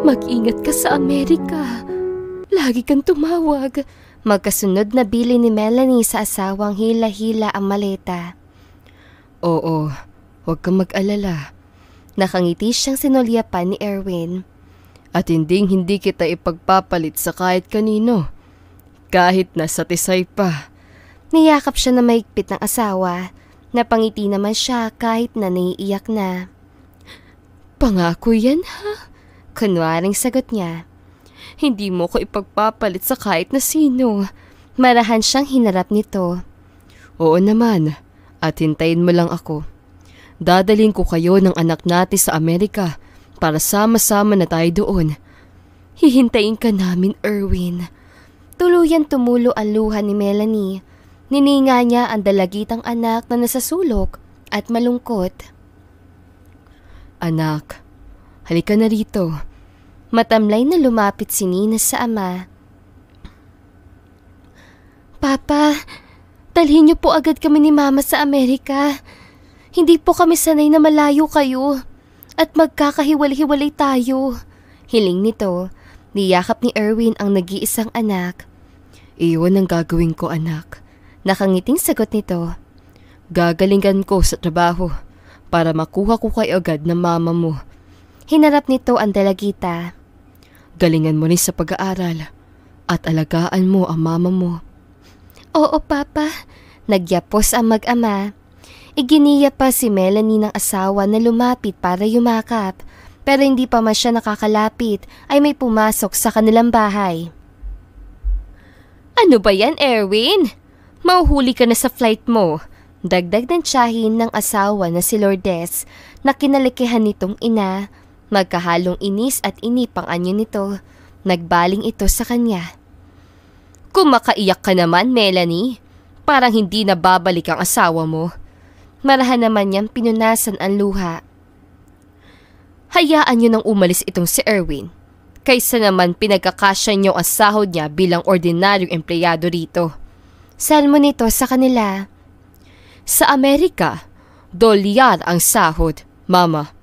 Mag-ingat ka sa Amerika. Lagi kang tumawag. Magkasunod na bili ni Melanie sa asawang hila-hila ang maleta. Oo, huwag kang mag-alala. Nakangiti siyang sinulyapan ni Erwin. At hindi kita ipagpapalit sa kahit kanino. Kahit nasa Tisay pa. Niyakap siya na mahigpit ng asawa. Napangiti naman siya kahit na naiiyak na. Pangako yan ha? Kunwaring sagot niya. Hindi mo ko ipagpapalit sa kahit na sino. Marahan siyang hinarap nito. Oo naman, at hintayin mo lang ako. Dadalhin ko kayo ng anak natin sa Amerika para sama-sama na tayo doon. Hihintayin ka namin, Erwin. Tuluyan tumulo ang luha ni Melanie. Nininga niya ang dalagitang anak na nasa sulok at malungkot. Anak, halika na rito. Matamlay na lumapit si Nina sa ama. Papa, dalhin niyo po agad kami ni Mama sa Amerika. Hindi po kami sanay na malayo kayo at magkakahiwalay-hiwalay tayo. Hiling nito, niyakap ni Erwin ang nag-iisang anak. Iyon ang gagawin ko, anak. Nakangiting sagot nito. Gagalingan ko sa trabaho para makuha ko kayo agad ng mama mo. Hinarap nito ang dalagita. Galingan mo rin sa pag-aaral at alagaan mo ang mama mo. Oo, Papa. Nagyapos ang mag-ama. Iginiya pa si Melanie ng asawa na lumapit para yumakap. Pero hindi pa man siya nakakalapit ay may pumasok sa kanilang bahay. Ano ba yan, Erwin? Mauhuli ka na sa flight mo. Dagdag ng tiyahin ng asawa na si Lourdes na kinalikihan nitong ina. Magkahalong inis at inip ang anyo nito. Nagbaling ito sa kanya. Kumakaiyak ka naman, Melanie. Parang hindi na babalik ang asawa mo. Marahan naman niyang pinunasan ang luha. Hayaan niyo nang umalis itong si Erwin. Kaysa naman pinagkakasya niyo ang sahod niya bilang ordinaryong empleyado rito. Salmo nito sa kanila. Sa Amerika, $2 ang sahod, Mama.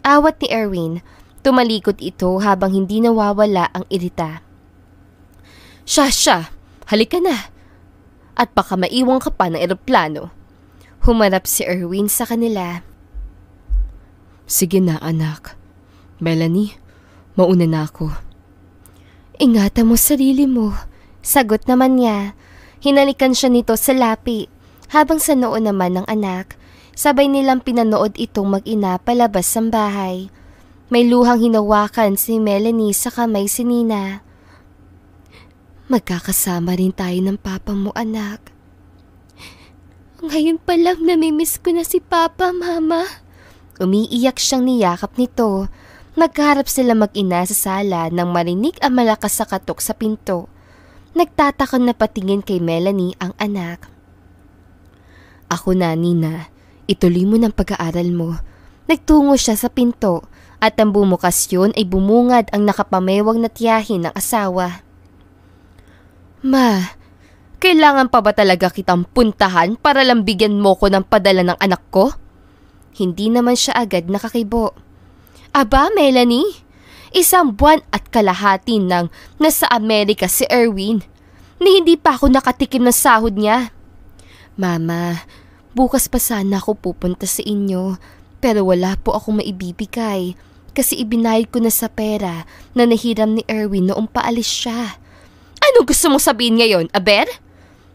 Awat ni Erwin, tumalikod ito habang hindi nawawala ang irita. Siya, halika na. At baka maiwan ka pa ng eroplano. Humarap si Erwin sa kanila. Sige na, anak. Melanie, mauna na ako. Ingatan mo sarili mo. Sagot naman niya. Hinalikan siya nito sa lapi. Habang sa noo naman ng anak, sabay nilang pinanood itong mag-ina palabas ng bahay. May luhang hinawakan si Melanie sa kamay si Nina. Magkakasama rin tayo ng papa mo, anak. Ngayon pa lang namimiss ko na si Papa, Mama. Umiiyak siyang niyakap nito. Nagharap sila mag-ina sa sala nang marinig ang malakas sa katok sa pinto. Nagtatakon na patingin kay Melanie ang anak. Ako na, Nina. Ituloy mo ng pag-aaral mo. Nagtungo siya sa pinto at ang bumukas yun ay bumungad ang nakapamewang na tiyahin ng asawa. Ma, kailangan pa ba talaga kitang puntahan para lang bigyan mo ko ng padala ng anak ko? Hindi naman siya agad nakakibo. Aba, Melanie, 1 buwan at kalahati nang nasa Amerika si Erwin na hindi pa ako nakatikim ng sahod niya. Mama, bukas pa sana ako pupunta sa inyo pero wala po akong maibibigay kasi ibinayad ko na sa pera na nahiram ni Erwin noong paalis siya. Ano gusto mong sabihin ngayon, Aber?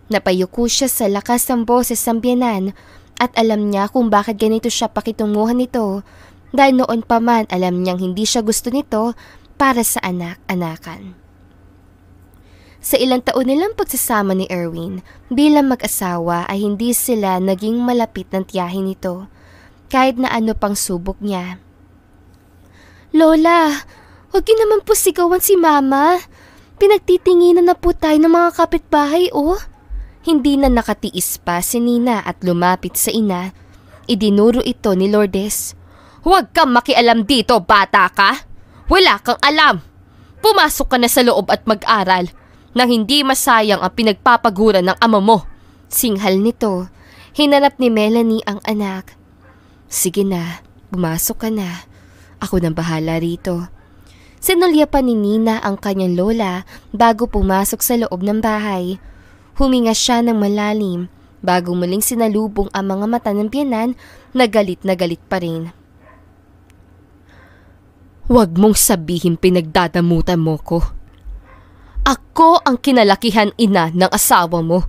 Napayuko siya sa lakas ng boses ng biyanan at alam niya kung bakit ganito siya pakitunguhan nito dahil noon pa man alam niyang hindi siya gusto nito para sa anak-anakan. Sa ilang taon nilang pagsasama ni Erwin bilang mag-asawa ay hindi sila naging malapit ng tiyahin nito kahit na ano pang subok niya. Lola, huwag niyo naman po sigawan si Mama. Pinagtitinginan na po tayo ng mga kapitbahay, oh. Hindi na nakatiis pa si Nina at lumapit sa ina. Idinuro ito ni Lourdes. Huwag kang makialam dito, bata ka. Wala kang alam. Pumasok ka na sa loob at mag-aral nang hindi masayang ang pinagpapaguran ng ama mo. Singhal nito. Hinarap ni Melanie ang anak. Sige na, pumasok ka na. Ako nang bahala rito. Sinulya pa ni Nina ang kanyang lola bago pumasok sa loob ng bahay. Huminga siya ng malalim bago muling sinalubong ang mga mata ng biyenan na galit pa rin. Huwag mong sabihin pinagdadamutan mo ko. Ako ang kinalakihan ina ng asawa mo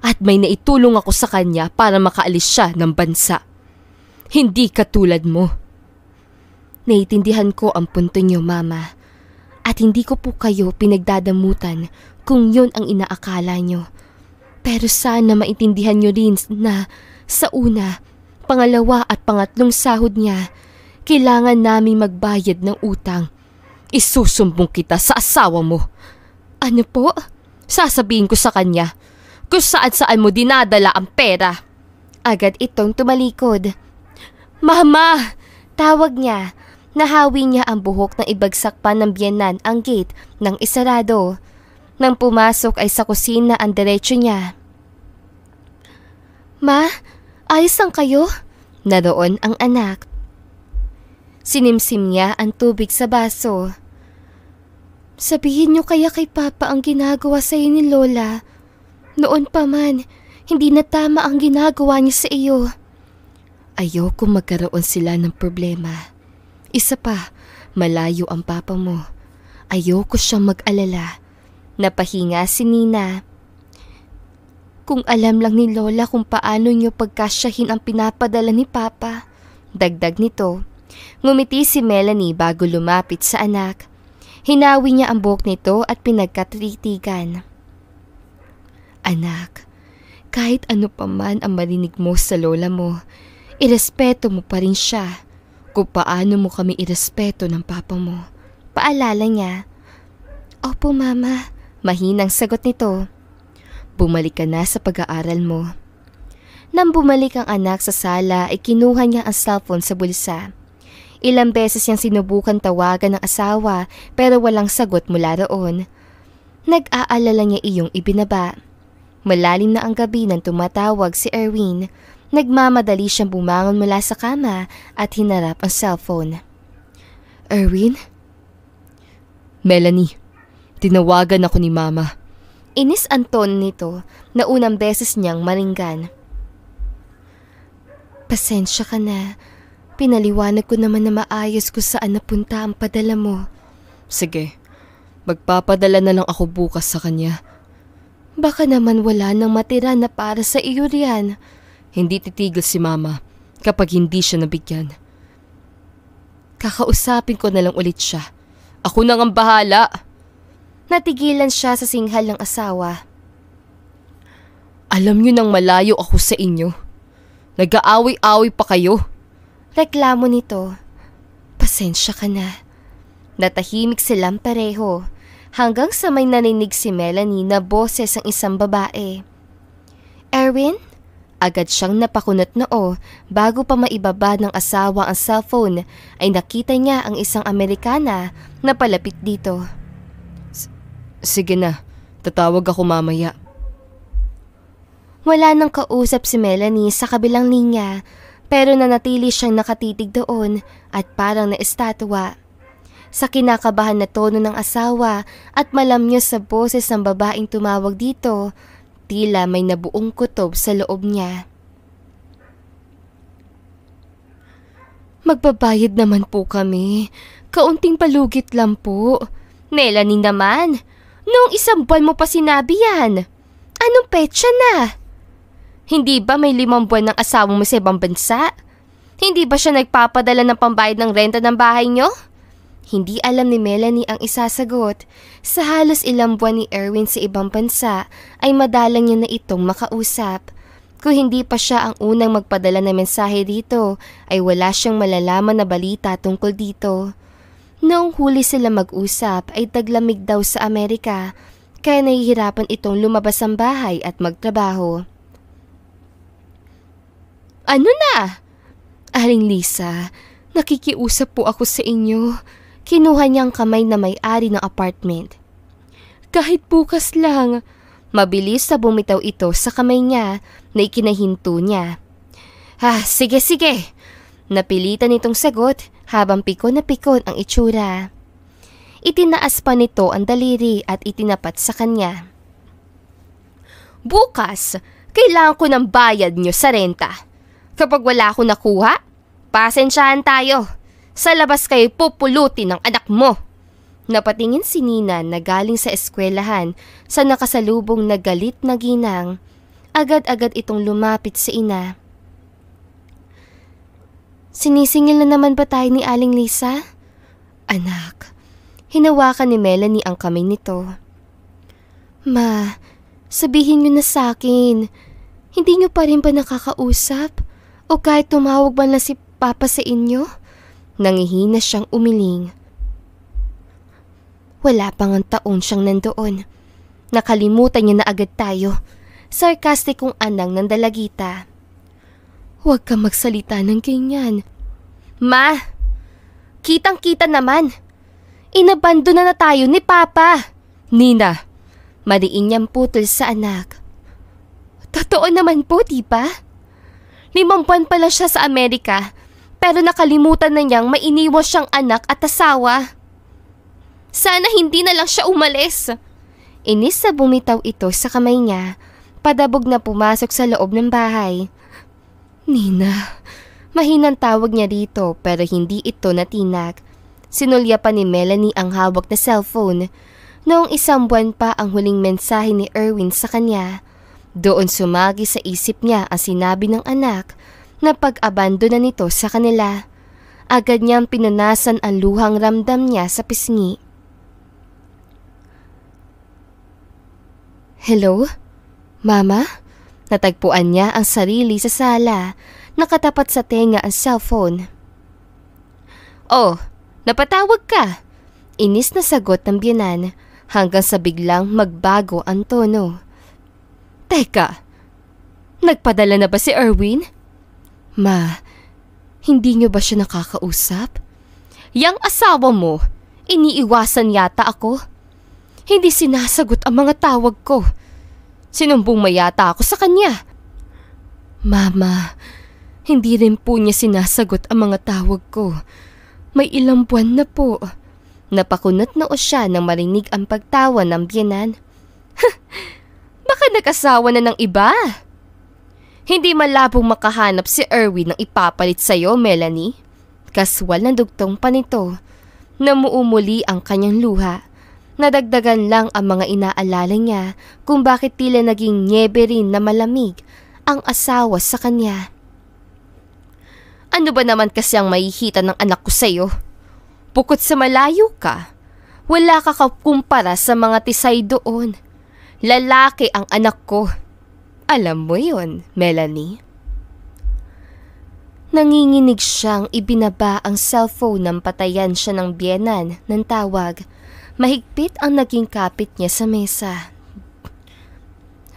at may naitulong ako sa kanya para makaalis siya ng bansa. Hindi katulad mo. Naiintindihan ko ang punto niyo, Mama. At hindi ko po kayo pinagdadamutan kung yun ang inaakala niyo. Pero sana maintindihan niyo rin na sa una, pangalawa at pangatlong sahod niya, kailangan naming magbayad ng utang. Isusumbong kita sa asawa mo. Ano po? Sasabihin ko sa kanya kung saan mo dinadala ang pera. Agad itong tumalikod. Mama! Tawag niya. Nahawi niya ang buhok ng ibagsak pa ng biyenan ang gate ng isarado. Nang pumasok ay sa kusina ang diretsyo niya. Ma, ayos lang kayo? Naroon ang anak. Sinimsim niya ang tubig sa baso. Sabihin niyo kaya kay Papa ang ginagawa sa iyo ni Lola. Noon pa man, hindi na tama ang ginagawa niya sa iyo. Ayoko magkaroon sila ng problema. Isa pa, malayo ang papa mo. Ayoko siyang mag-alala. Napahinga si Nina. Kung alam lang ni Lola kung paano niyo pagkasyahin ang pinapadala ni Papa. Dagdag nito. Ngumiti si Melanie bago lumapit sa anak. Hinawi niya ang buhok nito at pinagkatritigan. Anak, kahit ano pa man ang marinig mo sa lola mo, irespeto mo pa rin siya. Kung paano mo kami irespeto ng papa mo. Paalala niya. Opo, Mama. Mahinang sagot nito. Bumalik ka na sa pag-aaral mo. Nang bumalik ang anak sa sala, ay kinuha niya ang cellphone sa bulsa. Ilang beses niyang sinubukan tawagan ng asawa pero walang sagot mula roon. Nag-aalala niya iyong ibinaba. Malalim na ang gabi nang tumatawag si Erwin. Nagmamadali siyang bumangon mula sa kama at hinarap ang cellphone. Erwin? Melanie, tinawagan ako ni Mama. Inis ang tono nito na unang beses niyang maringgan. Pasensya ka na. Pinaliwanag ko naman na maayos kung saan napunta ang padala mo. Sige, magpapadala na lang ako bukas sa kanya. Baka naman wala nang matira na para sa iyo riyan. Hindi titigil si Mama kapag hindi siya nabigyan. Kakausapin ko na lang ulit siya. Ako nang ang bahala. Natigilan siya sa singhal ng asawa. Alam niyo nang malayo ako sa inyo. Nag-aaway-away pa kayo. Reklamo nito. Pasensya ka na. Natahimik silang pareho hanggang sa may narinig si Melanie na boses ng isang babae. Erwin? Agad siyang napakunot noo bago pa maibaba ng asawa ang cellphone ay nakita niya ang isang Amerikana na palapit dito. Sige na, tatawag ako mamaya. Wala nang kausap si Melanie sa kabilang linya pero nanatili siyang nakatitig doon at parang naestatwa. Sa kinakabahan na tono ng asawa at malamyos sa boses ng babaeng tumawag dito, tila may nabuong kutob sa loob niya. Magbabayad naman po kami. Kaunting palugit lang po. Melanie naman, noong isang buwan mo pa sinabi yan. Anong petsa na? Hindi ba may 5 buwan ng asawa mo sa ibang bansa? Hindi ba siya nagpapadala ng pambayad ng renta ng bahay niyo? Hindi alam ni Melanie ang isasagot. Sa halos ilang buwan ni Erwin sa ibang bansa ay madalang niya na itong makausap. Kung hindi pa siya ang unang magpadala ng mensahe dito ay wala siyang malalaman na balita tungkol dito. Noong huli sila mag-usap ay taglamig daw sa Amerika kaya nahihirapan itong lumabas ng bahay at magtrabaho. Ano na? Aling Lisa, nakikiusap po ako sa inyo. Kinuha niyang kamay na may-ari ng apartment. Kahit bukas lang. Mabilis na bumitaw ito sa kamay niya na ikinahinto niya. Sige. Napilitan itong sagot habang pikon na pikon ang itsura. Itinaas pa nito ang daliri at itinapat sa kanya. Bukas, kailangan ko ng bayad nyo sa renta. Kapag wala akong nakuha, pasensyahan tayo. Sa labas kayo pupulutin ng anak mo. Napatingin si Nina na galing sa eskwelahan sa nakasalubong na galit na ginang. Agad-agad itong lumapit sa ina. Sinisingil na naman ba tayo ni Aling Lisa? Anak, hinawakan ni Melanie ang kamay nito. Ma, sabihin niyo na sa akin, hindi niyo pa rin ba nakakausap? O kahit tumawag man lang si Papa sa inyo? Nangihina siyang umiling. Wala pang ang taon siyang nandoon. Nakalimutan niya na agad tayo. Sarkastikong anang ng dalagita. Huwag ka magsalita ng ganyan. Ma, kitang-kita naman. Inabando na tayo ni Papa. Nina, madiin niyang putol sa anak. Totoo naman po, di ba? 5 buwan pa lang siya sa Amerika, pero nakalimutan na niyang may iniwan siyang anak at asawa. Sana hindi na lang siya umalis. Inis na bumitaw ito sa kamay niya, padabog na pumasok sa loob ng bahay. Nina, mahinang tawag niya rito pero hindi ito natinag. Sinulya pa ni Melanie ang hawak na cellphone. Noong 1 buwan pa ang huling mensahe ni Erwin sa kanya. Doon sumagi sa isip niya ang sinabi ng anak na pag-abando na nito sa kanila. Agad niyang pinunasan ang luhang ramdam niya sa pisngi. Hello? Mama? Natagpuan niya ang sarili sa sala, nakatapat sa tenga ang cellphone. Oh, napatawag ka? Inis na sagot ng biyenan hanggang sa biglang magbago ang tono. Teka, nagpadala na ba si Erwin? Ma, hindi niyo ba siya nakakausap? Yang asawa mo, iniiwasan yata ako. Hindi sinasagot ang mga tawag ko. Sinumbong mayata ako sa kanya. Mama, hindi rin po niya sinasagot ang mga tawag ko. May ilang buwan na po. Napakunot noo siya nang marinig ang pagtawa ng biyenan. Baka nag-asawa na ng iba. Hindi malabong makahanap si Erwin ng ipapalit sa'yo, Melanie. Kaswal na dugtong pa nito. Namuumuli ang kanyang luha. Nadagdagan lang ang mga inaalala niya kung bakit tila naging nyebe rin na malamig ang asawa sa kanya. Ano ba naman kasi ang mahihita ng anak ko sa'yo? Bukod sa malayo ka, wala ka kakumpara sa mga tisay doon. Lalaki ang anak ko. Alam mo yon, Melanie? Nanginginig siyang ibinaba ang cellphone nang patayan siya ng biyenan ng tawag. Mahigpit ang naging kapit niya sa mesa.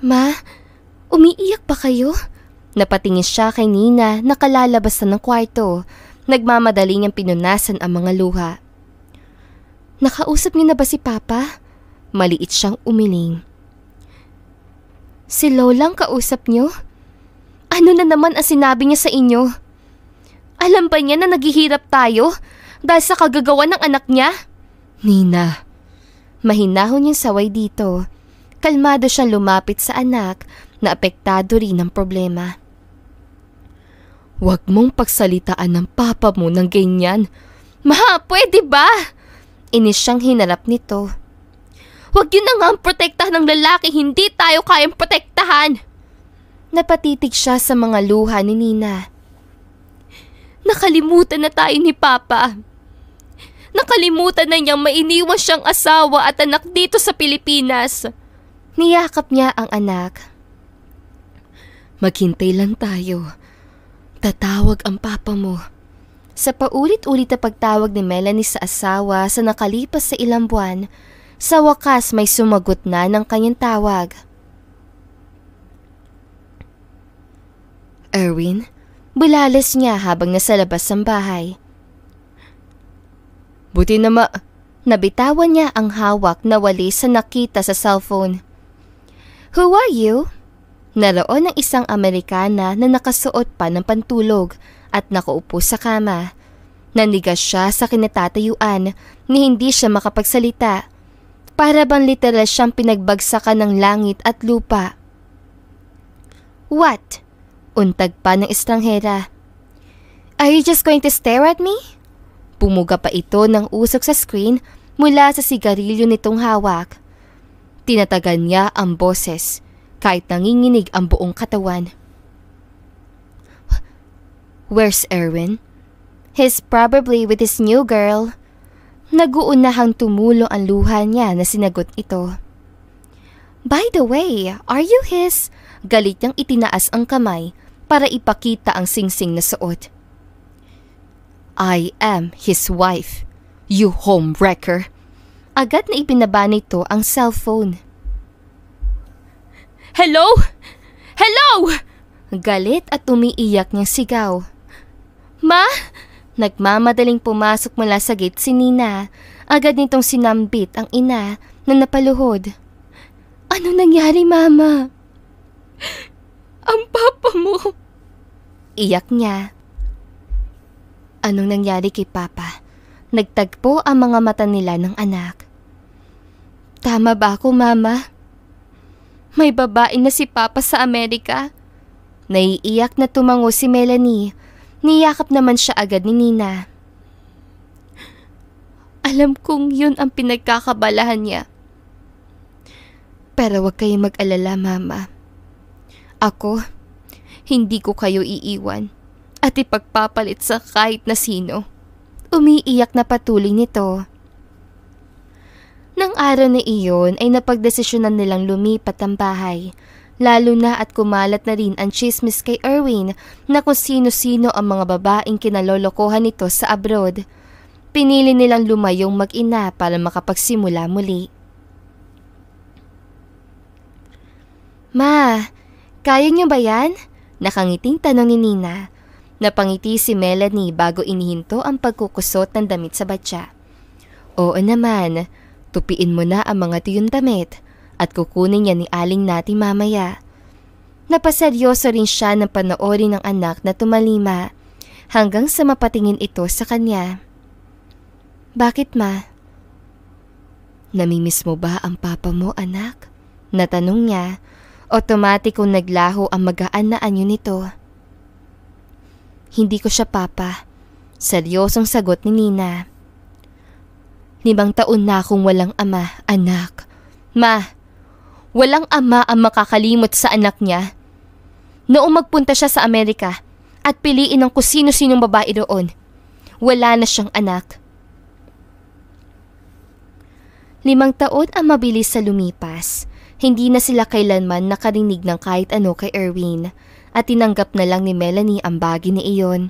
Ma, umiiyak ba kayo? Napatingin siya kay Nina na kalalabas na ng kwarto. Nagmamadali niyang pinunasan ang mga luha. Nakausap niyo na ba si Papa? Maliit siyang umiling. Si Lolang kausap niyo? Ano na naman ang sinabi niya sa inyo? Alam ba niya na naghihirap tayo dahil sa kagagawa ng anak niya? Nina, mahinahon niyang saway dito. Kalmado siyang lumapit sa anak na apektado rin ng problema. Huwag mong pagsalitaan ng papa mo ng ganyan. Ma, pwede ba? Inis siyang hinarap nito. Huwag yun na nga ang protektahan ng lalaki, hindi tayo kayang protektahan. Napatitig siya sa mga luha ni Nina. Nakalimutan na tayo ni Papa. Nakalimutan na niyang mainiwan siyang asawa at anak dito sa Pilipinas. Niyakap niya ang anak. Maghintay lang tayo. Tatawag ang papa mo. Sa paulit-ulit na pagtawag ni Melanie sa asawa sa nakalipas sa ilang buwan, sa wakas may sumagot na ng kanyang tawag. Erwin, bulalas niya habang nasa labas ng bahay. Buti na nabitawan niya ang hawak na walis sa nakita sa cellphone. Who are you? Naroon ang isang Amerikana na nakasuot pa ng pantulog at nakaupo sa kama. Nanigas siya sa kinatatayuan ni hindi siya makapagsalita. Para bang literal siyang pinagbagsakan ng langit at lupa. "What?" Untag pa ng estranghera. "Are you just going to stare at me?" Pumuga pa ito ng usok sa screen mula sa sigarilyo nitong hawak. Tinatagan niya ang boses kahit nanginginig ang buong katawan. "Where's Erwin?" "He's probably with his new girl." Naguunahang tumulo ang luha niya na sinagot ito. "By the way, are you his?" Galit niyang itinaas ang kamay para ipakita ang singsing na suot. "I am his wife, you homewrecker." Agad na ibinaba nito ang cellphone. "Hello? Hello!" Galit at umiiyak niyang sigaw. "Ma?" Nagmamadaling pumasok mula sa gate si Nina. Agad nitong sinambit ang ina na napaluhod. "Ano nangyari, Mama?" "Ang papa mo." Iyak niya. Anong nangyari kay Papa? Nagtagpo ang mga mata nila ng anak. "Tama ba ako, Mama? May babae na si Papa sa Amerika." Naiiyak na tumango si Melanie. Niyakap naman siya agad ni Nina. "Alam kong yun ang pinagkakabalahan niya. Pero huwag kayong mag-alala, Mama. Ako, hindi ko kayo iiwan at ipagpapalit sa kahit na sino." Umiiyak na patuloy nito. Nang araw na iyon ay napagdesisyonan nilang lumipat ang bahay. Lalo na at kumalat na rin ang chismis kay Erwin na kung sino-sino ang mga babaeng kinalolokohan nito sa abroad. Pinili nilang lumayong mag-ina para makapagsimula muli. "Ma, kaya niyo ba yan?" Nakangiting tanong ni Nina. Napangiti si Melanie bago inihinto ang pagkukusot ng damit sa batya. "Oo naman, tupiin mo na ang mga tuyong damit at kukunin niya ni Aling natin mamaya." Napaseryoso rin siya ng panoorin ng anak na tumalima hanggang sa mapatingin ito sa kanya. "Bakit, Ma? Namimiss mo ba ang papa mo, anak?" Natanong niya. Otomatikong naglaho ang magaan na anyo nito. "Hindi ko siya papa." Seryosong sagot ni Nina. 5 taon na akong walang ama, anak. Ma, walang ama ang makakalimot sa anak niya. Noong magpunta siya sa Amerika at piliin ng kung sino-sinong babae doon, wala na siyang anak. 5 taon ang mabilis sa lumipas. Hindi na sila kailanman nakarinig ng kahit ano kay Erwin at tinanggap na lang ni Melanie ang bagay na iyon.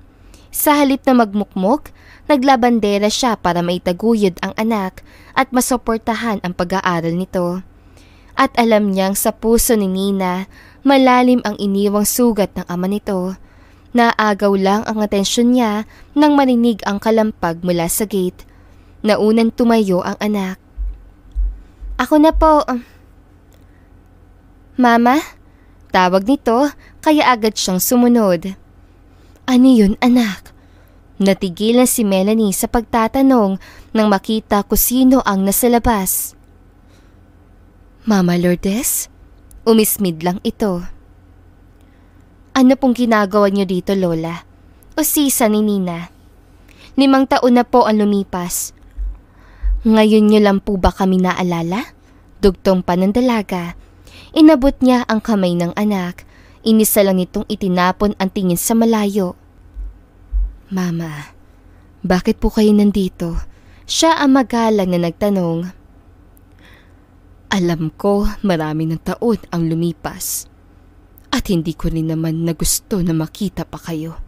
Sa halip na magmukmok, naglabandera siya para maitaguyod ang anak at masuportahan ang pag-aaral nito. At alam niyang sa puso ni Nina, malalim ang iniwang sugat ng ama nito. Naagaw lang ang atensyon niya nang marinig ang kalampag mula sa gate. Naunang tumayo ang anak. "Ako na po." "Mama?" Tawag nito kaya agad siyang sumunod. "Ano yun, anak?" Natigilan si Melanie sa pagtatanong nang makita kung sino ang nasa labas. "Mama Lourdes?" Umismid lang ito. "Ano pong ginagawa niyo dito, Lola?" Usisa ni Nina. 5 taon na po ang lumipas. "Ngayon niyo lang po ba kami naalala?" Dugtong pa ng dalaga. Inabot niya ang kamay ng anak. Inisa lang nitong itinapon ang tingin sa malayo. "Mama, bakit po kayo nandito?" Siya ang magalang na nagtanong. "Alam ko marami ng taon ang lumipas. At hindi ko rin naman na gusto na makita pa kayo."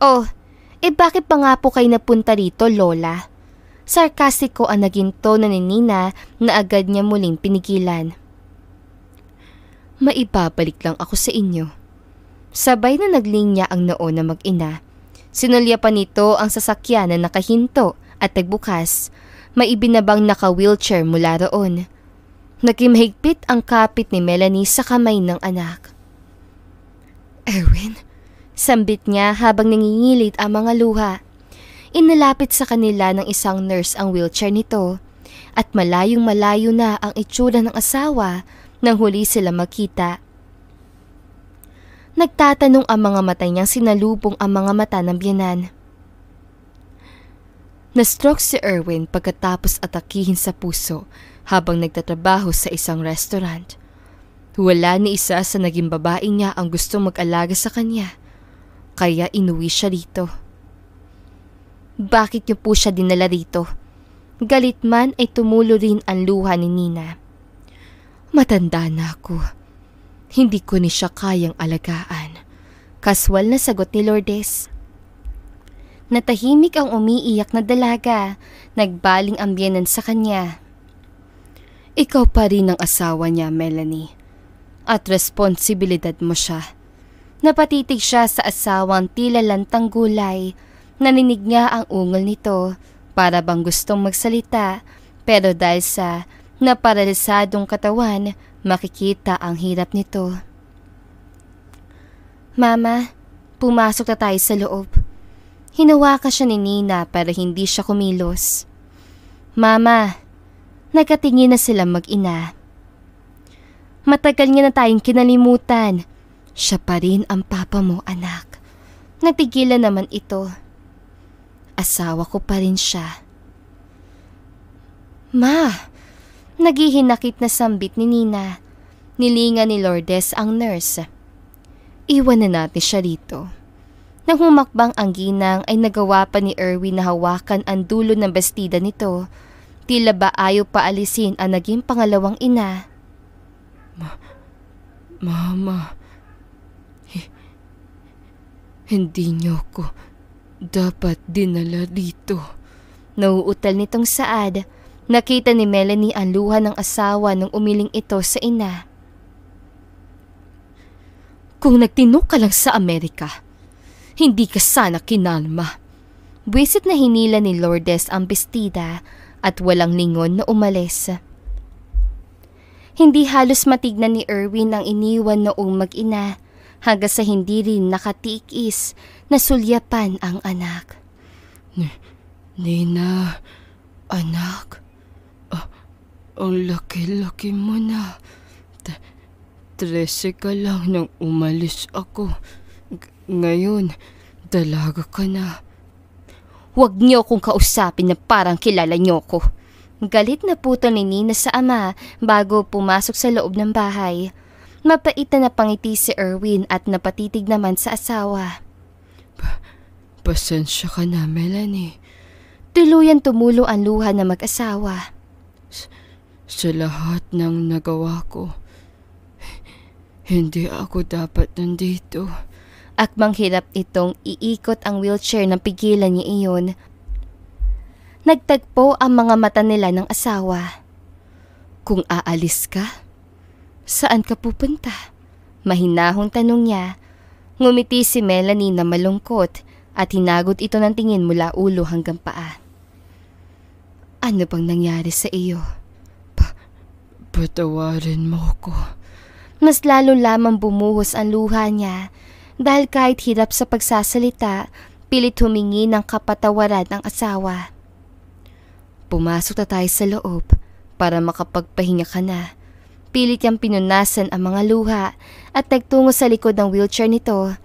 "Oh, bakit pa nga po kayo napunta rito, Lola?" Sarkastiko ang naging tono ni Nina na agad niya muling pinigilan. "Maibabalik lang ako sa inyo." Sabay na naglinya ang noo na mag-ina. Sinulya pa nito ang sasakyan na nakahinto at nagbukas. May ibinabang naka-wheelchair mula roon. Naging ang kapit ni Melanie sa kamay ng anak. "Erwin?" Sambit niya habang nangingilit ang mga luha. Inalapit sa kanila ng isang nurse ang wheelchair nito at malayong malayo na ang itsura ng asawa nang huli sila makita. Nagtatanong ang mga mata niyang sinalubong ang mga mata ng biyenan. Na-stroke si Erwin pagkatapos atakihin sa puso habang nagtatrabaho sa isang restaurant. Wala ni isa sa naging babae niya ang gustong mag-alaga sa kanya, kaya inuwi siya rito. Bakit niyo po siya dinala rito? Galit man ay tumulo rin ang luha ni Nina. Matanda na ako. Hindi ko ni siya kayang alagaan. Kaswal na sagot ni Lourdes. Natahimik ang umiiyak na dalaga. Nagbaling ang biyenan sa kanya. Ikaw pa rin ang asawa niya, Melanie. At responsibilidad mo siya. Napatitig siya sa asawang tila lantang gulay. Naninig niya ang ungol nito para bang gustong magsalita, pero dahil sa naparalisadong katawan, makikita ang hirap nito. Mama, pumasok na tayo sa loob. Hinawakan siya ni Nina para hindi siya kumilos. Mama, nagkatingin na sila mag-ina. Matagal niya na tayong kinalimutan. Siya pa rin ang papa mo, anak. Natigilan naman ito. Asawa ko pa rin siya. Ma, naghihinakit na sambit ni Nina. Nilingan ni Lourdes ang nurse. Iwan na natin siya rito. Nang humakbang ang ginang ay nagawa pa ni Erwin na hawakan ang dulo ng bestida nito. Tila ba ayaw paalisin ang naging pangalawang ina. Mama, hindi niyo ko dapat dinala dito. Nauutal nitong Saad. Nakita ni Melanie ang luha ng asawa nung umiling ito sa ina. Kung nagtinok ka lang sa Amerika, hindi ka sana kinalma. Buwisit na hinila ni Lourdes ang bestida at walang lingon na umalis. Hindi halos matignan ni Erwin ang iniwan noong mag-ina hanggang sa hindi rin nakatiis na sulyapan ang anak. Nina, anak, ang laki-laki mo na. 13 ka lang nang umalis ako. Ngayon, dalaga ka na. Huwag niyo kong kausapin na parang kilala niyo ko. Galit na puto ni Nina sa ama bago pumasok sa loob ng bahay. Mapait na napangiti si Erwin at napatitig naman sa asawa. Pasensya ka na, Melanie. Tuluyan tumulo ang luha na mag-asawa. Sa lahat ng nagawa ko, hindi ako dapat nandito. Akmang hirap itong iikot ang wheelchair nang pigilan niya iyon. Nagtagpo ang mga mata nila ng asawa. Kung aalis ka, saan ka pupunta? Mahinahong tanong niya. Ngumiti si Melanie na malungkot at hinagot ito ng tingin mula ulo hanggang paa. Ano bang nangyari sa iyo? Patawarin mo ko. Mas lalo lamang bumuhos ang luha niya dahil kahit hirap sa pagsasalita, pilit humingi ng kapatawaran ang asawa. Pumasok na tayo sa loob para makapagpahinga ka na. Pilit niyang pinunasan ang mga luha at nagtungo sa likod ng wheelchair nito.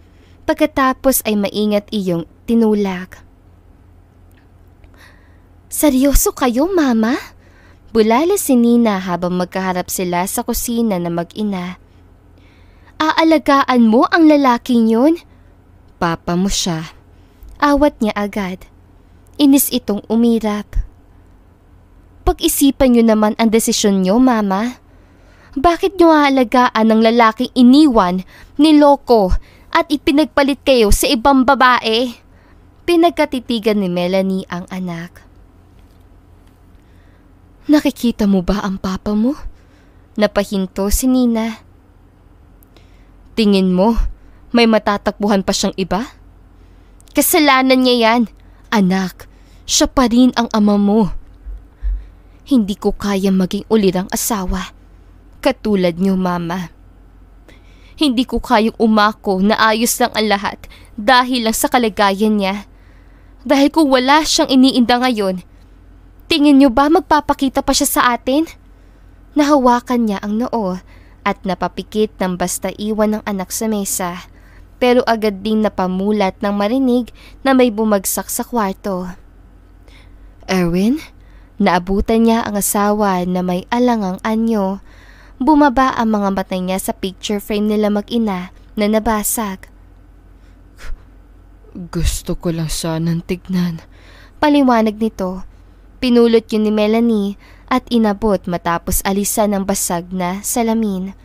Pagkatapos ay maingat iyong tinulak. Seryoso kayo, Mama? Bulala si Nina habang magkaharap sila sa kusina na mag-ina. Aalagaan mo ang lalaking yun? Papa mo siya. Awat niya agad. Inis itong umirap. Pag-isipan niyo naman ang desisyon niyo, Mama. Bakit niyo aalagaan ng lalaking iniwan, niloko, at ipinagpalit kayo sa ibang babae? Pinagkatitigan ni Melanie ang anak. Nakikita mo ba ang papa mo? Napahinto si Nina. Tingin mo, may matatakbuhan pa siyang iba? Kasalanan niya yan. Anak, siya pa rin ang ama mo. Hindi ko kaya maging ulirang asawa. Katulad niyo, Mama. Hindi ko kayang umako na ayos lang ang lahat dahil lang sa kalagayan niya. Dahil kung wala siyang iniinda ngayon, tingin niyo ba magpapakita pa siya sa atin? Nahawakan niya ang noo at napapikit ng basta iwan ng anak sa mesa, pero agad ding napamulat nang marinig na may bumagsak sa kwarto. Erwin? Naabutan niya ang asawa na may alangang anyo. Bumaba ang mga mata niya sa picture frame nila mag-ina na nabasag. Gusto ko lang sanang tignan. Paliwanag nito. Pinulot yun ni Melanie at inabot matapos alisan ng basag na salamin.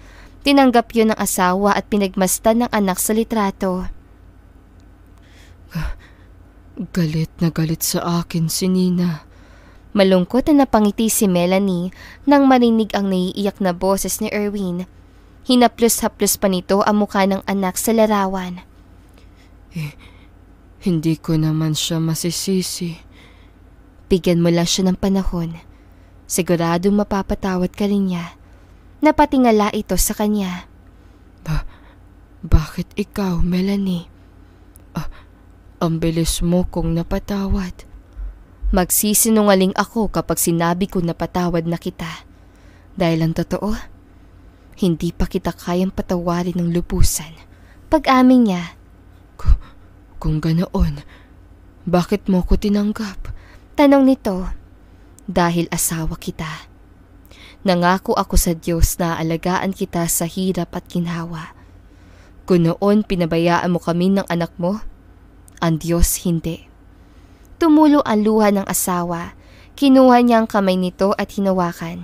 Tinanggap yun ng asawa at pinagmasdan ng anak sa litrato. Galit na galit sa akin si Nina. Malungkot na napangiti si Melanie nang marinig ang naiiyak na boses ni Erwin. Hinaplos-haplos pa nito ang mukha ng anak sa larawan. Hindi ko naman siya masisisi. Bigyan mo lang siya ng panahon. Siguradong mapapatawad ka rin niya. Napatingala ito sa kanya. Bakit ikaw, Melanie? Ang bilis mo kong napatawad. Magsisinungaling ako kapag sinabi ko napatawad na kita. Dahil ang totoo, hindi pa kita kayang patawarin ng lubusan. Pag-amin niya. Kung ganoon, bakit mo ko tinanggap? Tanong nito. Dahil asawa kita. Nangako ako sa Diyos na alagaan kita sa hirap at ginhawa. Kung noon pinabayaan mo kami ng anak mo, ang Diyos hindi. Tumulo ang luha ng asawa. Kinuha niya ang kamay nito at hinawakan.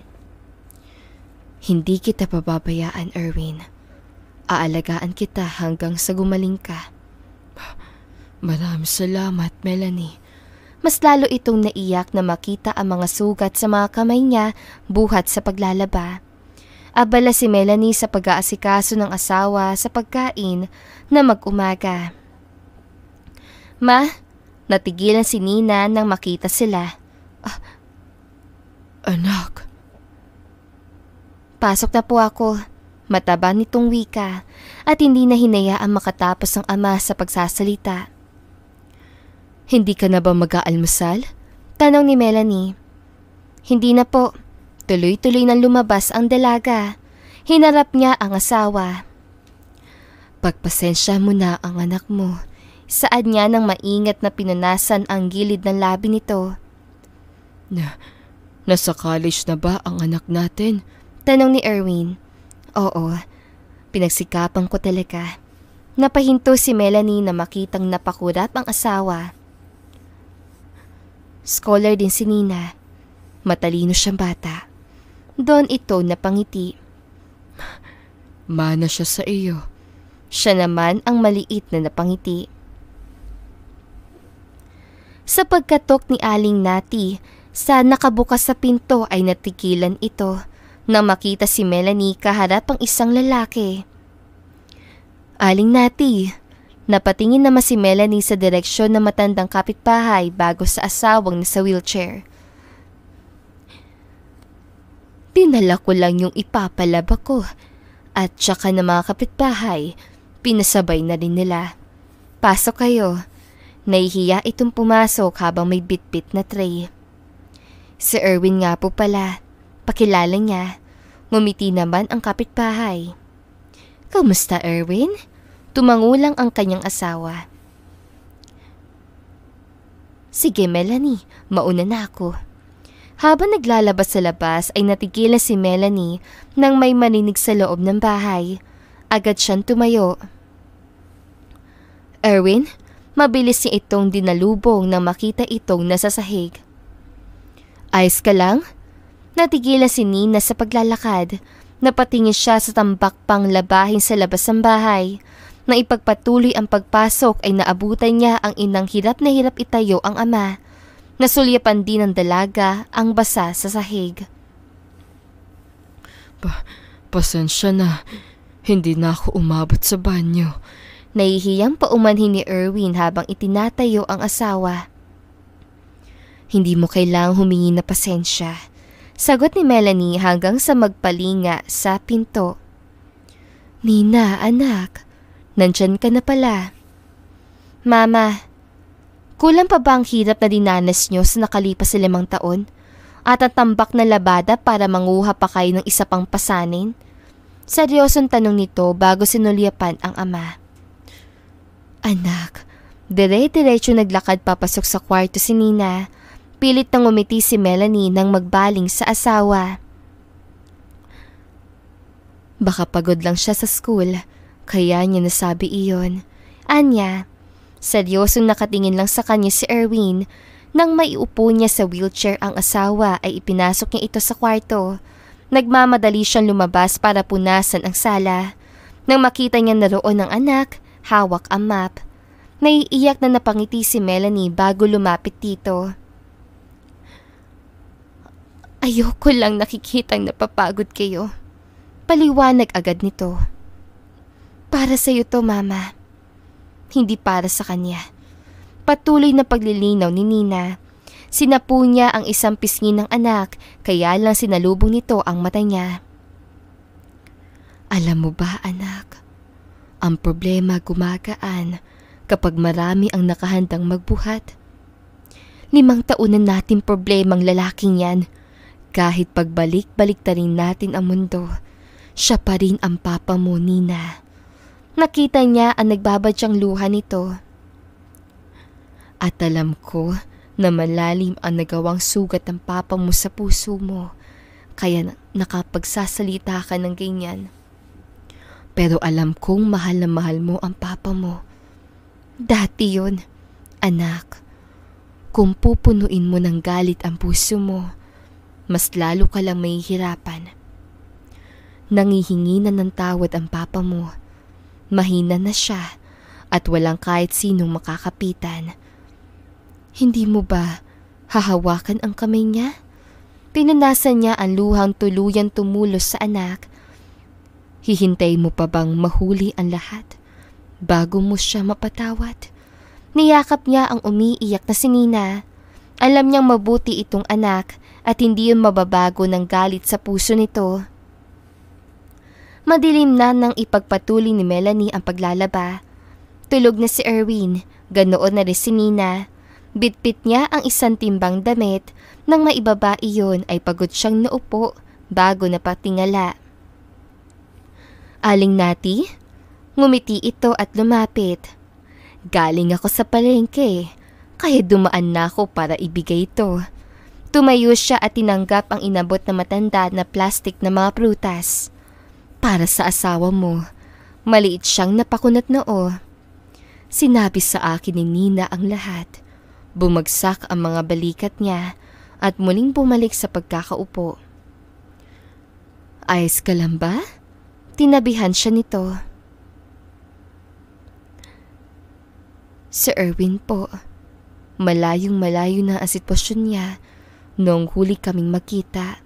Hindi kita pababayaan, Erwin. Aalagaan kita hanggang sa gumaling ka. Maraming salamat, Melanie. Mas lalo itong naiyak na makita ang mga sugat sa mga kamay niya buhat sa paglalaba. Abala si Melanie sa pag-aasikaso ng asawa sa pagkain na mag-umaga. Ma, natigilan si Nina nang makita sila. Anak. Pasok na po ako. Mataba nitong wika at hindi na hinayaang makatapos ang ama sa pagsasalita. Hindi ka na ba mag-aalmusal? Tanong ni Melanie. Hindi na po. Tuloy-tuloy nang lumabas ang dalaga. Hinarap niya ang asawa. Pagpasensya mo na ang anak mo. Saad niya nang maingat na pinunasan ang gilid ng labi nito. Nasa college na ba ang anak natin? Tanong ni Erwin. Oo, pinagsikapan ko talaga. Napahinto si Melanie na makitang napakurap ang asawa. Scholar din si Nina. Matalino siyang bata. Doon ito napangiti. Mana siya sa iyo. Siya naman ang maliit na napangiti. Sa pagkatok ni Aling Nati, sa nakabukas sa pinto ay natigilan ito nang makita si Melanie kaharap ang isang lalaki. Aling Nati, napatingin naman si Melanie sa direksyon ng matandang kapitbahay bago sa asawang nasa wheelchair. Dinala ko lang yung ipapalaba ko at tsaka ng mga kapitbahay, pinasabay na rin nila. Pasok kayo. Nahihiya itong pumasok habang may bitbit na tray. Si Erwin nga po pala. Pakilala niya. Ngumiti naman ang kapitbahay. Kamusta, Erwin? Tumangulang ang kanyang asawa. Sige, Melanie, mauna na ako. Habang naglalabas sa labas ay natigilan si Melanie nang may marinig sa loob ng bahay. Agad siyang tumayo. Erwin, mabilis niya itong dinalubong nang makita itong nasa sahig. Ayos ka lang? Natigilan si Nina sa paglalakad. Napatingin siya sa tambak pang labahin sa labas ng bahay. Nang ipagpatuloy ang pagpasok ay naabutan niya ang inang hirap na hirap itayo ang ama. Nasulyapan din ng dalaga ang basa sa sahig. Pasensya na. Hindi na ako umabot sa banyo. Nahihiyang paumanhin ni Erwin habang itinatayo ang asawa. Hindi mo kailangang humingi na pasensya. Sagot ni Melanie hanggang sa magpalinga sa pinto. Nina, anak, nandyan ka na pala. Mama, Kulang pa ba ang hirap na dinanas nyo sa nakalipas na 5 taon? At ang tambak na labada para manguha pa kayo ng isa pang pasanin? Seryosong tanong nito bago sinulyapan ang ama. Anak, dire-diretso naglakad papasok sa kwarto si Nina. Pilit nang umiti si Melanie nang magbaling sa asawa. Baka pagod lang siya sa school, kaya niya nasabi iyon. Anya, seryosong nakatingin lang sa kanya si Erwin. Nang maiupo niya sa wheelchair ang asawa ay ipinasok niya ito sa kwarto. Nagmamadali siyang lumabas para punasan ang sala. Nang makita niya naroon ang anak, hawak ang map. Naiiyak na napangiti si Melanie bago lumapit dito. Ayoko lang nakikitang napapagod kayo. Paliwanag agad nito. Para sa iyo to, Mama. Hindi para sa kanya. Patuloy na paglilinaw ni Nina. Sinapu niya ang isang pisngi ng anak, kaya lang sinalubong nito ang mata niya. Alam mo ba, anak? Ang problema gumagaan kapag marami ang nakahandang magbuhat. 5 taon na natin problemang lalaking yan. Kahit pagbalik-balik ta rin natin ang mundo, siya pa rin ang papa mo, Nina. Nakita niya ang nagbabadyang luha nito. At alam ko na malalim ang nagawang sugat ng papa mo sa puso mo, kaya nakapagsasalita ka ng ganyan. Pero alam kong mahal na mahal mo ang papa mo. Dati yun, anak. Kung pupunuin mo ng galit ang puso mo, mas lalo ka lang mahihirapan. Nangihingi na ng tawad ang papa mo. Mahina na siya at walang kahit sinong makakapitan. Hindi mo ba hahawakan ang kamay niya? Pinunasan niya ang luhang tuluyang tumulos sa anak. Hihintay mo pa bang mahuli ang lahat bago mo siya mapatawad? Niyakap niya ang umiiyak na si Nina. Alam niyang mabuti itong anak at hindi yun mababago ng galit sa puso nito. Madilim na nang ipagpatuloy ni Melanie ang paglalaba. Tulog na si Erwin, ganoon na rin si Nina. Bitbit niya ang isang timbang damit. Nang maibaba iyon ay pagod siyang naupo bago napatingala. Aling Nati? Ngumiti ito at lumapit. Galing ako sa palengke, kaya dumaan na ako para ibigay ito. Tumayo siya at tinanggap ang inabot na matanda na plastik na mga prutas. Para sa asawa mo, maliit siyang napakunat noo. Sinabi sa akin ni Nina ang lahat. Bumagsak ang mga balikat niya at muling bumalik sa pagkakaupo. Ayos ka lang ba? Tinabihan siya nito. Sir Erwin po, malayong malayo na ang sitwasyon niya noong huli kaming magkita.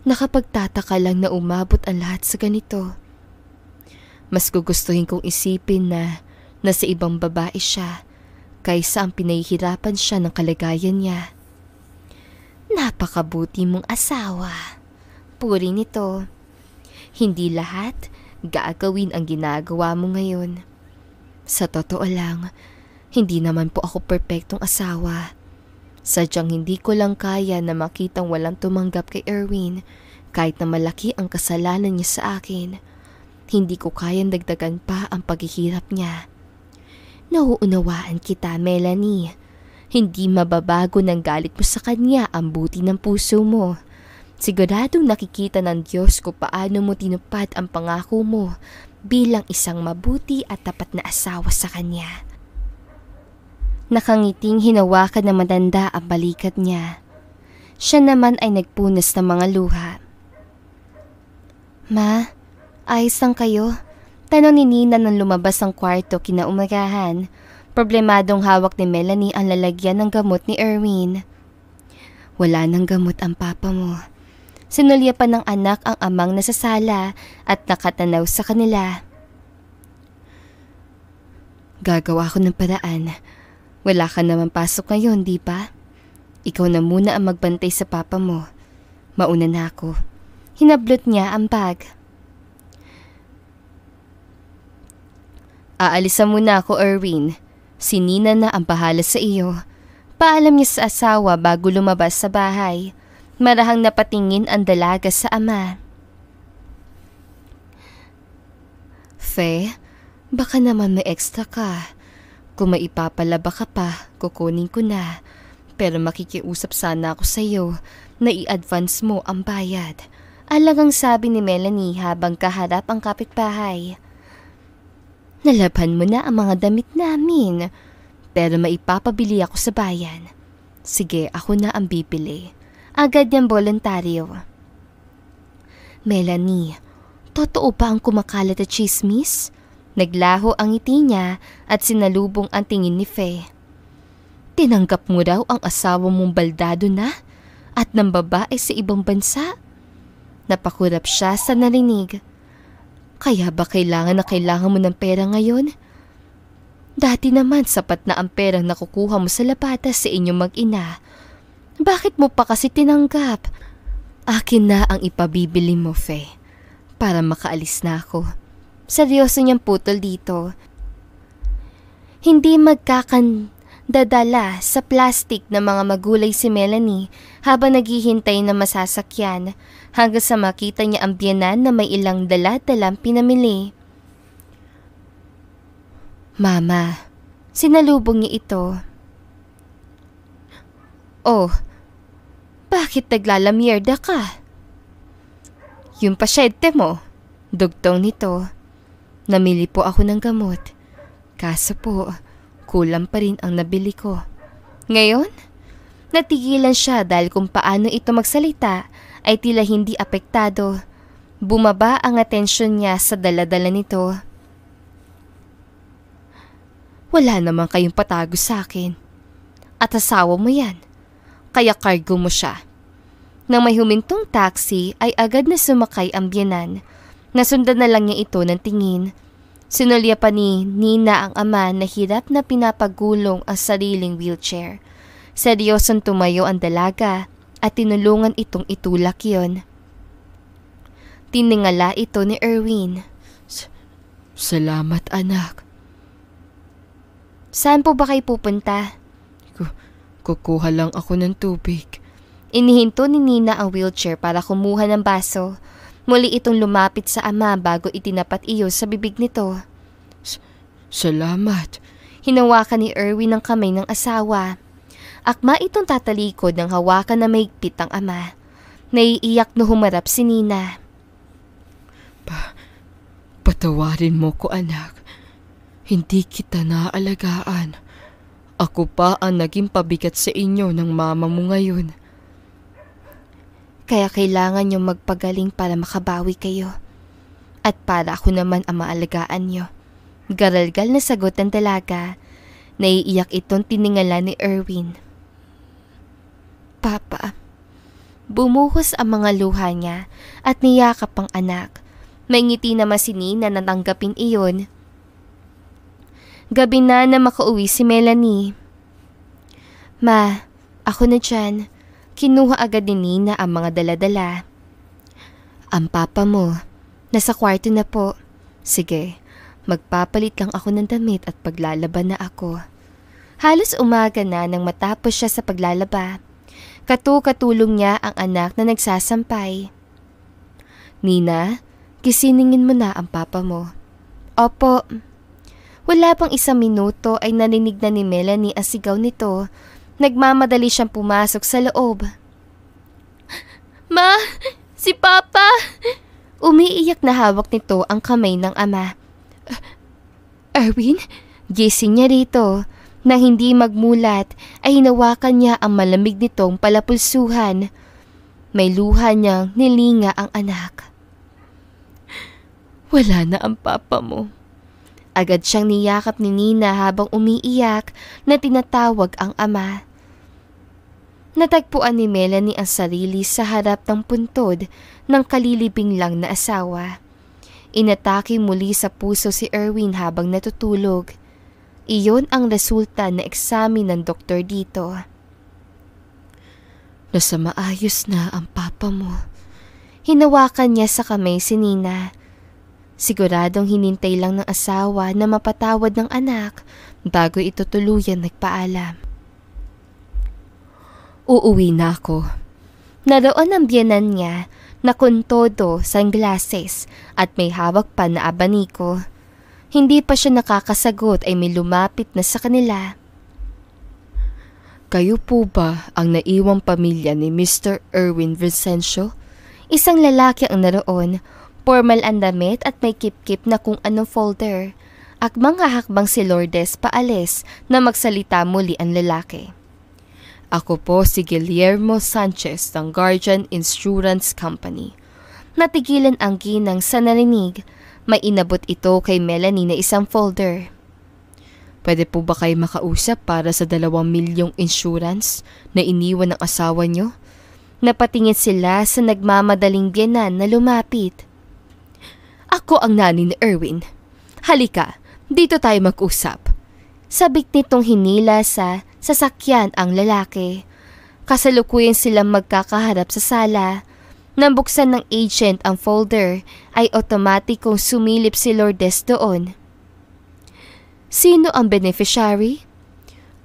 Nakapagtataka lang na umabot ang lahat sa ganito. Mas gugustuhin kong isipin na nasa ibang babae siya kaysa ang pinahihirapan siya ng kalagayan niya. Napakabuti mong asawa. Puri nito. Hindi lahat gagawin ang ginagawa mo ngayon. Sa totoo lang, hindi naman po ako perpektong asawa. Sadyang hindi ko lang kaya na makitang walang tumanggap kay Erwin kahit na malaki ang kasalanan niya sa akin. Hindi ko kayang dagdagan pa ang paghihirap niya. Nauunawaan kita, Melanie. Hindi mababago ng galit mo sa kanya ang buti ng puso mo. Siguradong nakikita ng Diyos kung paano mo tinupad ang pangako mo bilang isang mabuti at tapat na asawa sa kanya. Nakangiting hinawakan na matanda ang balikat niya. Siya naman ay nagpunas ng mga luha. Ma, ayos lang kayo? Tanong ni Nina nang lumabas ang kwarto kinaumagahan. Problemadong hawak ni Melanie ang lalagyan ng gamot ni Erwin. Wala nang gamot ang papa mo. Sinulyapan ng anak ang amang nasa sala at nakatanaw sa kanila. Gagawa ko ng paraan. Wala ka naman pasok ngayon, di ba? Ikaw na muna ang magbantay sa papa mo. Mauna na ako. Hinablot niya ang bag. Aalisan muna ako, Erwin. Si Nina na ang bahala sa iyo. Paalam niya sa asawa bago lumabas sa bahay. Marahang napatingin ang dalaga sa ama. Fe, baka naman may extra ka. Kung maipapalaba ka pa, kukunin ko na. Pero makikiusap sana ako sa iyo na i-advance mo ang bayad. Alagang sabi ni Melanie habang kaharap ang kapitbahay. Nalaban mo na ang mga damit namin. Pero maipapabili ako sa bayan. Sige, ako na ang bibili. Agad niyang voluntaryo. Melanie, totoo ba ang kumakalat at chismis? Naglaho ang ngiti niya at sinalubong ang tingin ni Faye. Tinanggap mo raw ang asawa mong baldado na at ng babae sa ibang bansa? Napakurap siya sa narinig. Kaya ba kailangan mo ng pera ngayon? Dati naman sapat na ang perang nakukuha mo sa labada sa inyong mag-ina. Bakit mo pa kasi tinanggap? Akin na ang ipabibili mo, Faye, para makaalis na ako. Seryoso niyang putol dito. Hindi magkakandadala sa plastic na mga magulay si Melanie habang naghihintay na masasakyan hanggang sa makita niya ang biyenan na may ilang dala-dalang pinamili. Mama, sinalubong niya ito. Oh, bakit naglalamyerda ka? Yung pasyente mo, dugtong nito. Namili po ako ng gamot. Kaso po, kulang pa rin ang nabili ko. Ngayon, natigilan siya dahil kung paano ito magsalita ay tila hindi apektado. Bumaba ang atensyon niya sa dala-dala nito. Wala naman kayong patago sa akin. At asawa mo yan. Kaya cargo mo siya. Nang may humintong taxi ay agad na sumakay ang biyenan. Nasundan na lang niya ito ng tingin. Sinulya pa ni Nina ang ama na hirap na pinapagulong ang sariling wheelchair. Seryosong tumayo ang dalaga at tinulungan itong itulak yon. Tiningala ito ni Erwin. Salamat, anak. Saan po ba kayo pupunta? Kukuha lang ako ng tubig. Inihinto ni Nina ang wheelchair para kumuha ng baso. Muli itong lumapit sa ama bago itinapat iyon sa bibig nito. Salamat. Hinawakan ni Erwin ang kamay ng asawa. Akma itong tatalikod ng hawakan na mahigpit ang ama. Naiiyak na humarap si Nina. Patawarin mo ko, anak. Hindi kita naaalagaan. Ako pa ang naging pabigat sa inyo ng mama mo ngayon. Kaya kailangan nyo magpagaling para makabawi kayo. At para ako naman ang maalagaan nyo. Garalgal na sagot ng dalaga. Naiiyak itong tiningala ni Erwin. Papa. Bumuhos ang mga luha niya at niyakap ang anak. May ngiti naman si Nina na tanggapin iyon. Gabi na makauwi si Melanie. Ma, ako na dyan. Kinuha agad ni Nina ang mga dala-dala. Ang papa mo, nasa kwarto na po. Sige, magpapalit lang ako ng damit at paglalaban na ako. Halos umaga na nang matapos siya sa paglalaba. Katulong niya ang anak na nagsasampay. Nina, gisingin mo na ang papa mo. Opo. Wala pang 1 minuto ay narinig na ni Melanie ang sigaw nito. Nagmamadali siyang pumasok sa loob. Ma! Si Papa! Umiiyak na hawak nito ang kamay ng ama. Erwin, gising niya rito. Nang hindi magmulat ay hinawakan niya ang malamig nitong palapulsuhan. May luha niyang nilinga ang anak. Wala na ang papa mo. Agad siyang niyakap ni Nina habang umiiyak na tinatawag ang ama. Natagpuan ni Melanie ang sarili sa harap ng puntod ng kalilibing lang na asawa. Inatake muli sa puso si Erwin habang natutulog. Iyon ang resulta na eksamin ng doktor dito. Nasa maayos na ang papa mo. Hinawakan niya sa kamay si Nina. Siguradong hinintay lang ng asawa na mapatawad ng anak bago ito tuluyan nagpaalam. Uuwi na ako. Naroon ang biyenan niya na kuntodo, sunglasses at may hawak pa na abaniko. Hindi pa siya nakakasagot ay may lumapit na sa kanila. Kayo po ba ang naiwang pamilya ni Mr. Erwin Vicencio? Isang lalaki ang naroon, formal ang damit at may kip-kip na kung anong folder. Akbang hahakbang si Lourdes paalis na magsalita muli ang lalaki. Ako po si Guillermo Sanchez ng Guardian Insurance Company. Natigilan ang ginang sa narinig. May inabot ito kay Melanie na isang folder. Pwede po ba kayo makausap para sa 2 milyong insurance na iniwan ng asawa nyo? Napatingin sila sa nagmamadaling biyenan na lumapit. Ako ang nanay ni Erwin. Halika, dito tayo mag-usap. Sabik nitong hinila sa sasakyan ang lalaki. Kasalukuyan silang magkakaharap sa sala. Nang buksan ng agent ang folder, ay otomatikong sumilip si Lourdes doon. Sino ang beneficiary?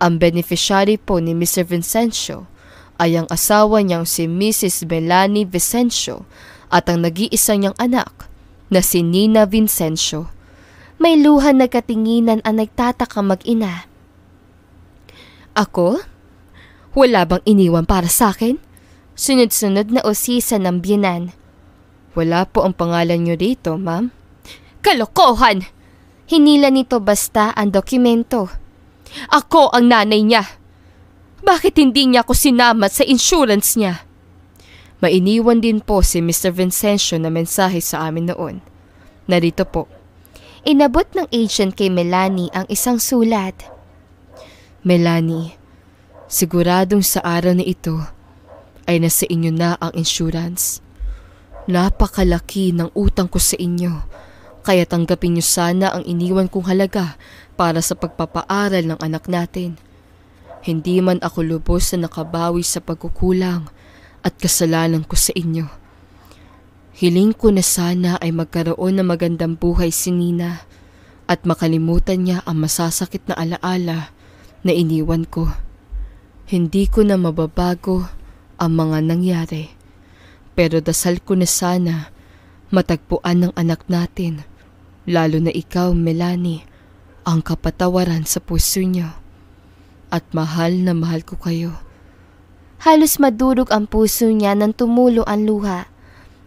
Ang beneficiary po ni Mr. Vicencio ay ang asawa niyang si Mrs. Melanie Vicencio at ang nag-iisa niyang anak na si Nina Vicencio. May luha na katinginan ang nagtataka mag-ina. Ako? Wala bang iniwan para sa akin? Sunod-sunod na usisa ng biyenan. Wala po ang pangalan niyo dito, ma'am. Kalokohan! Hinila nito basta ang dokumento. Ako ang nanay niya. Bakit hindi niya ako sinamat sa insurance niya? Mainiwan din po si Mr. Vicencio na mensahe sa amin noon. Narito po. Inabot ng agent kay Melanie ang isang sulat. Melanie, siguradong sa araw na ito ay nasa inyo na ang insurance. Napakalaki ng utang ko sa inyo, kaya tanggapin niyo sana ang iniwan kong halaga para sa pagpapaaral ng anak natin. Hindi man ako lubos na nakabawi sa pagkukulang at kasalanan ko sa inyo. Hiling ko na sana ay magkaroon ng magandang buhay si Nina at makalimutan niya ang masasakit na alaala na iniwan ko. Hindi ko na mababago ang mga nangyari, pero dasal ko na sana matagpuan ng anak natin, lalo na ikaw, Melanie, ang kapatawaran sa puso niyo. At mahal na mahal ko kayo. Halos madurog ang puso niya nang tumulo ang luha.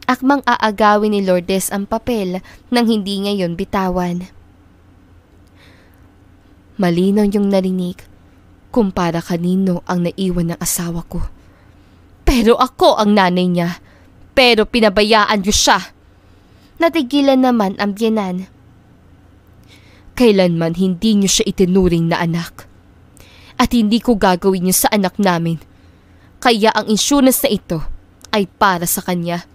Akmang aagawin ni Lourdes ang papel nang hindi ngayon bitawan. Malinaw yung narinig kung para kanino ang naiwan ng asawa ko. Pero ako ang nanay niya. Pero pinabayaan niyo siya. Natigilan naman ang biyenan. Kailanman hindi niyo siya itinuring na anak. At hindi ko gagawin niyo sa anak namin. Kaya ang insurance na ito ay para sa kanya.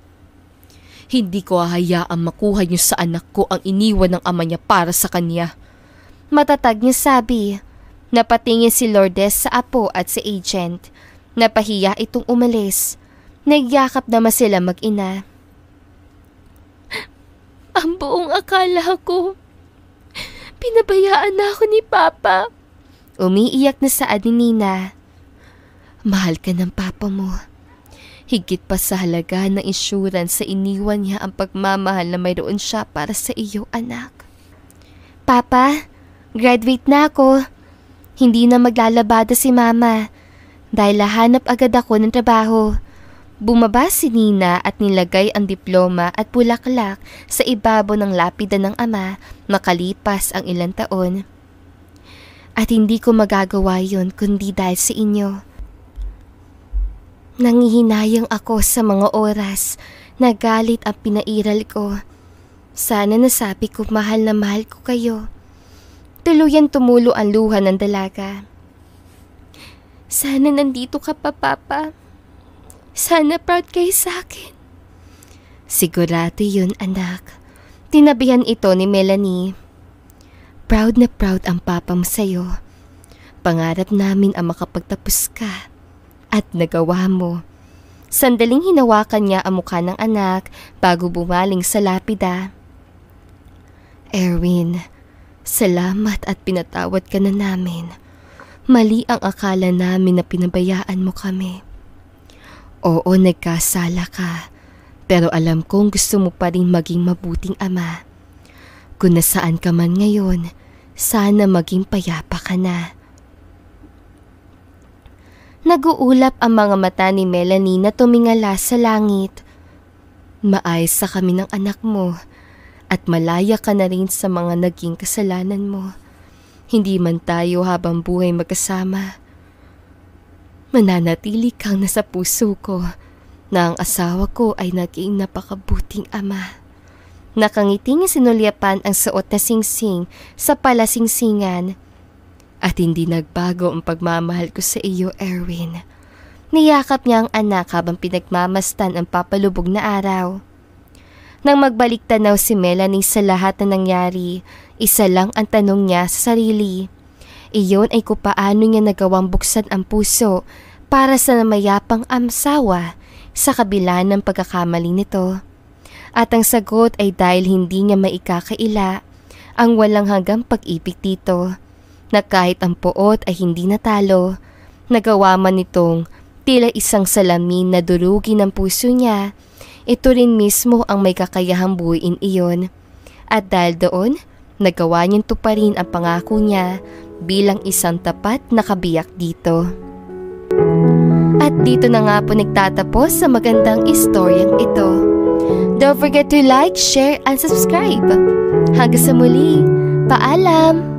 Hindi ko hahayaang makuha niyo sa anak ko ang iniwan ng ama niya para sa kanya. Matatag niya sabi. Napatingin si Lourdes sa apo at sa agent. Napahiya itong umalis. Nagyakap naman sila mag-ina. Ang buong akala ko, pinabayaan na ako ni Papa. Umiiyak na saad ni Nina. Mahal ka ng papa mo. Higit pa sa halaga ng insurance sa iniwan niya ang pagmamahal na mayroon siya para sa iyo, anak. Papa, graduate na ako. Hindi na maglalabada si Mama dahil lahanap agad ako ng trabaho. Bumaba si Nina at nilagay ang diploma at bulaklak sa ibabaw ng lapida ng ama makalipas ang ilang taon. At hindi ko magagawa yun kundi dahil sa inyo. Nangihinayang ako sa mga oras na galit ang pinairal ko. Sana nasabi ko mahal na mahal ko kayo. Tuluyan tumulo ang luha ng dalaga. Sana nandito ka pa, Papa. Sana proud kayo sa akin. Sigurado yun, anak. Tinabihan ito ni Melanie. Proud na proud ang papa mo sa'yo. Pangarap namin ang makapagtapos ka. At nagawa mo. Sandaling hinawakan niya ang mukha ng anak bago bumaling sa lapida. Erwin, salamat at pinatawad ka na namin. Mali ang akala namin na pinabayaan mo kami. Oo, nagkasala ka. Pero alam kong gusto mo pa rin maging mabuting ama. Kung nasaan ka man ngayon, sana maging payapa ka na. Nag-uulap ang mga mata ni Melanie na tumingala sa langit. Maayos sa kami ng anak mo at malaya ka na rin sa mga naging kasalanan mo. Hindi man tayo habang buhay magkasama. Mananatili kang nasa puso ko na ang asawa ko ay naging napakabuting ama. Nakangiting sinulyapan ang suot na singsing sa palasingsingan. At hindi nagbago ang pagmamahal ko sa iyo, Erwin. Niyakap niya ang anak habang pinagmamastan ang papalubog na araw. Nang magbalik tanaw si Melanie sa lahat na nangyari, isa lang ang tanong niya sa sarili. Iyon ay kung paano niya nagawang buksan ang puso para sa namayapang asawa sa kabila ng pagkakamali nito. At ang sagot ay dahil hindi niya maikakaila ang walang hanggang pag-ibig dito, na kahit ang puot ay hindi natalo, nagawa man nitong tila isang salamin na durugin ang puso niya. Ito rin mismo ang may kakayahang buuin iyon. At dahil doon, nagawa niyang tuparin ang pangako niya bilang isang tapat na kabiyak dito. At dito na nga po nagtatapos sa magandang istoryang ito. Don't forget to like, share, and subscribe. Hanggang sa muli, paalam!